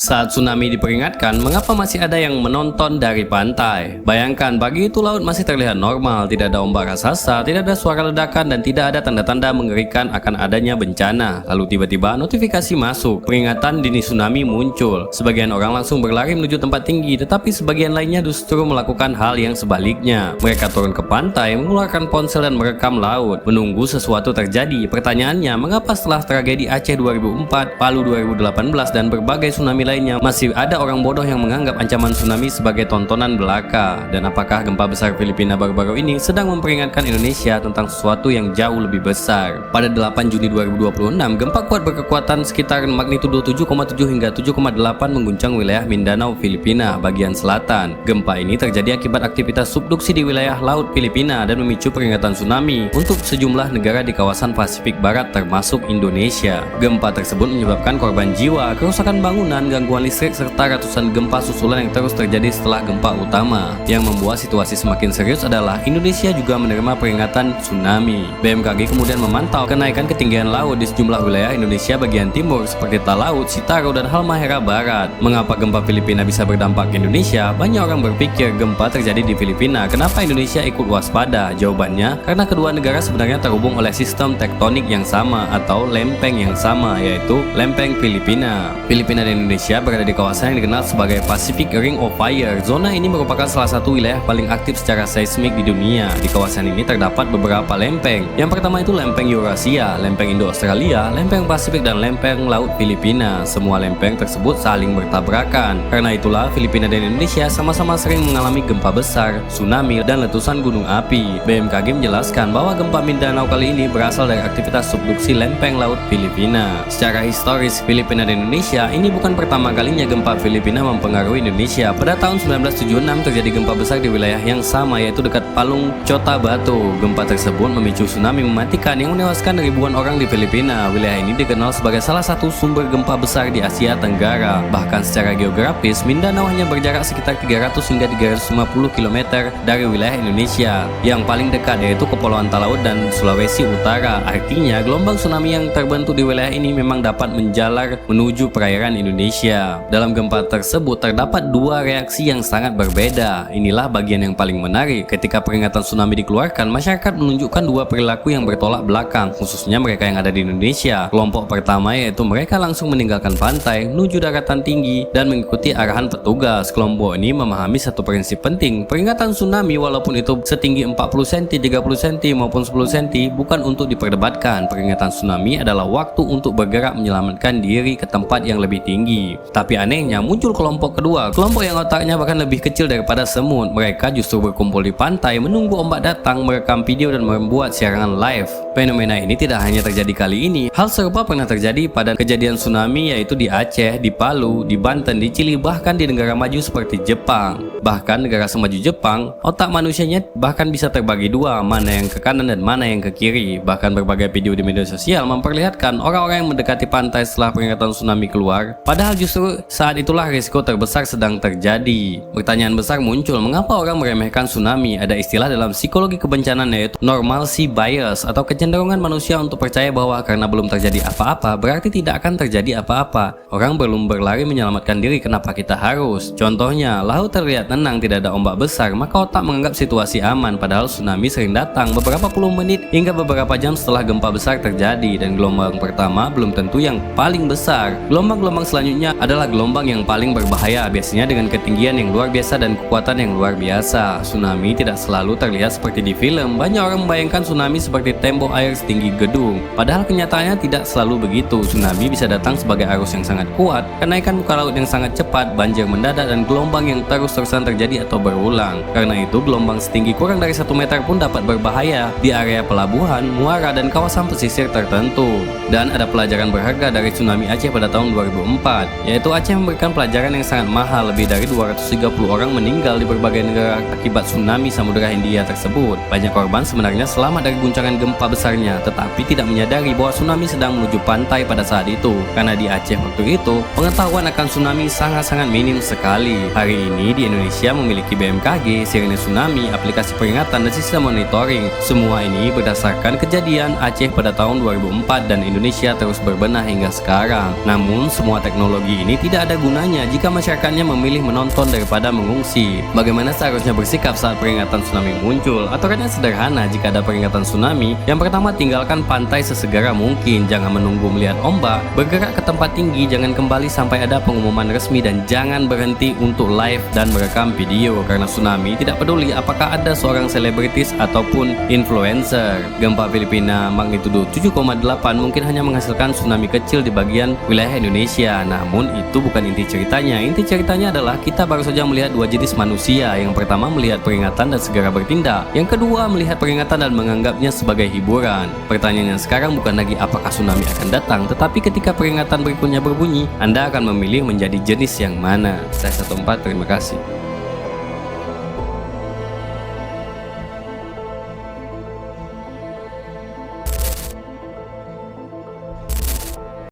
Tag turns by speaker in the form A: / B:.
A: Saat tsunami diperingatkan, mengapa masih ada yang menonton dari pantai? Bayangkan, pagi itu laut masih terlihat normal, tidak ada ombak raksasa, tidak ada suara ledakan, dan tidak ada tanda-tanda mengerikan akan adanya bencana. Lalu tiba-tiba notifikasi masuk, peringatan dini tsunami muncul. Sebagian orang langsung berlari menuju tempat tinggi, tetapi sebagian lainnya justru melakukan hal yang sebaliknya. Mereka turun ke pantai, mengeluarkan ponsel dan merekam laut, menunggu sesuatu terjadi. Pertanyaannya, mengapa setelah tragedi Aceh 2004, Palu 2018, dan berbagai tsunami lainnya, masih ada orang bodoh yang menganggap ancaman tsunami sebagai tontonan belaka? Dan apakah gempa besar Filipina baru-baru ini sedang memperingatkan Indonesia tentang sesuatu yang jauh lebih besar? Pada 8 Juni 2026, gempa kuat berkekuatan sekitar magnitudo 7,7 hingga 7,8 mengguncang wilayah Mindanao, Filipina, bagian selatan. Gempa ini terjadi akibat aktivitas subduksi di wilayah laut Filipina dan memicu peringatan tsunami untuk sejumlah negara di kawasan Pasifik Barat termasuk Indonesia. Gempa tersebut menyebabkan korban jiwa, kerusakan bangunan, gangguan listrik, serta ratusan gempa susulan yang terus terjadi setelah gempa utama. Yang membuat situasi semakin serius adalah Indonesia juga menerima peringatan tsunami. BMKG kemudian memantau kenaikan ketinggian laut di sejumlah wilayah Indonesia bagian timur seperti Talaut, Sitaro, dan Halmahera Barat. Mengapa gempa Filipina bisa berdampak ke Indonesia? Banyak orang berpikir gempa terjadi di Filipina, kenapa Indonesia ikut waspada? Jawabannya, karena kedua negara sebenarnya terhubung oleh sistem tektonik yang sama atau lempeng yang sama, yaitu lempeng Filipina. Filipina dan Indonesia berada di kawasan yang dikenal sebagai Pacific Ring of Fire. Zona ini merupakan salah satu wilayah paling aktif secara seismik di dunia. Di kawasan ini terdapat beberapa lempeng. Yang pertama itu lempeng Eurasia, lempeng Indo-Australia, lempeng Pasifik, dan lempeng Laut Filipina. Semua lempeng tersebut saling bertabrakan. Karena itulah Filipina dan Indonesia sama-sama sering mengalami gempa besar, tsunami, dan letusan gunung api. BMKG menjelaskan bahwa gempa Mindanao kali ini berasal dari aktivitas subduksi lempeng Laut Filipina. Secara historis, Filipina dan Indonesia ini bukan pertama kalinya gempa Filipina mempengaruhi Indonesia. Pada tahun 1976 terjadi gempa besar di wilayah yang sama, yaitu dekat Palung, Kota Batu. Gempa tersebut memicu tsunami mematikan yang menewaskan ribuan orang di Filipina. Wilayah ini dikenal sebagai salah satu sumber gempa besar di Asia Tenggara. Bahkan secara geografis, Mindanao hanya berjarak sekitar 300 hingga 350 km dari wilayah Indonesia. Yang paling dekat yaitu Kepulauan Talaut dan Sulawesi Utara. Artinya, gelombang tsunami yang terbentuk di wilayah ini memang dapat menjalar menuju perairan Indonesia. Dalam gempa tersebut terdapat dua reaksi yang sangat berbeda. Inilah bagian yang paling menarik. Ketika peringatan tsunami dikeluarkan, masyarakat menunjukkan dua perilaku yang bertolak belakang, khususnya mereka yang ada di Indonesia. Kelompok pertama yaitu mereka langsung meninggalkan pantai, menuju daratan tinggi, dan mengikuti arahan petugas. Kelompok ini memahami satu prinsip penting. Peringatan tsunami walaupun itu setinggi 40 cm, 30 cm, maupun 10 cm bukan untuk diperdebatkan. Peringatan tsunami adalah waktu untuk bergerak menyelamatkan diri ke tempat yang lebih tinggi. Tapi anehnya muncul kelompok kedua, kelompok yang otaknya bahkan lebih kecil daripada semut. Mereka justru berkumpul di pantai, menunggu ombak datang, merekam video, dan membuat siaran live. Fenomena ini tidak hanya terjadi kali ini. Hal serupa pernah terjadi pada kejadian tsunami, yaitu di Aceh, di Palu, di Banten, di Chili, bahkan di negara maju seperti Jepang. Bahkan negara semaju Jepang, otak manusianya bahkan bisa terbagi dua, mana yang ke kanan dan mana yang ke kiri. Bahkan berbagai video di media sosial memperlihatkan orang-orang yang mendekati pantai setelah peringatan tsunami keluar. Padahal justru saat itulah risiko terbesar sedang terjadi. Pertanyaan besar muncul, mengapa orang meremehkan tsunami? Ada istilah dalam psikologi kebencanaan yaitu normalcy bias, atau kecenderungan manusia untuk percaya bahwa karena belum terjadi apa-apa berarti tidak akan terjadi apa-apa. Orang belum berlari menyelamatkan diri, kenapa kita harus? Contohnya, laut terlihat tenang, tidak ada ombak besar, maka otak menganggap situasi aman, padahal tsunami sering datang beberapa puluh menit hingga beberapa jam setelah gempa besar terjadi, dan gelombang pertama belum tentu yang paling besar. Gelombang-gelombang selanjutnya adalah gelombang yang paling berbahaya, biasanya dengan ketinggian yang luar biasa dan kekuatan yang luar biasa. Tsunami tidak selalu terlihat seperti di film. Banyak orang membayangkan tsunami seperti tembok air setinggi gedung, padahal kenyataannya tidak selalu begitu. Tsunami bisa datang sebagai arus yang sangat kuat, kenaikan muka laut yang sangat cepat, banjir mendadak, dan gelombang yang terus-terusan terjadi atau berulang. Karena itu, gelombang setinggi kurang dari 1 meter pun dapat berbahaya di area pelabuhan, muara, dan kawasan pesisir tertentu. Dan ada pelajaran berharga dari tsunami Aceh pada tahun 2004, yaitu Aceh memberikan pelajaran yang sangat mahal. Lebih dari 230 orang meninggal di berbagai negara akibat tsunami Samudra Hindia tersebut. Banyak korban sebenarnya selamat dari guncangan gempa besarnya, tetapi tidak menyadari bahwa tsunami sedang menuju pantai pada saat itu. Karena di Aceh waktu itu, pengetahuan akan tsunami sangat-sangat minim sekali. Hari ini di Indonesia memiliki BMKG, sirine tsunami, aplikasi peringatan, dan sistem monitoring. Semua ini berdasarkan kejadian Aceh pada tahun 2004, dan Indonesia terus berbenah hingga sekarang. Namun, semua teknologi tinggi ini tidak ada gunanya jika masyarakatnya memilih menonton daripada mengungsi. Bagaimana seharusnya bersikap saat peringatan tsunami muncul? Aturannya sederhana, jika ada peringatan tsunami, yang pertama tinggalkan pantai sesegera mungkin, jangan menunggu melihat ombak, bergerak ke tempat tinggi, jangan kembali sampai ada pengumuman resmi, dan jangan berhenti untuk live dan merekam video, karena tsunami tidak peduli apakah ada seorang selebritis ataupun influencer. Gempa Filipina magnitudo 7,8 mungkin hanya menghasilkan tsunami kecil di bagian wilayah Indonesia, namun itu bukan inti ceritanya. Inti ceritanya adalah kita baru saja melihat dua jenis manusia. Yang pertama melihat peringatan dan segera bertindak, yang kedua melihat peringatan dan menganggapnya sebagai hiburan. Pertanyaannya sekarang bukan lagi apakah tsunami akan datang, tetapi ketika peringatan berikutnya berbunyi, Anda akan memilih menjadi jenis yang mana. Saya 14, terima kasih.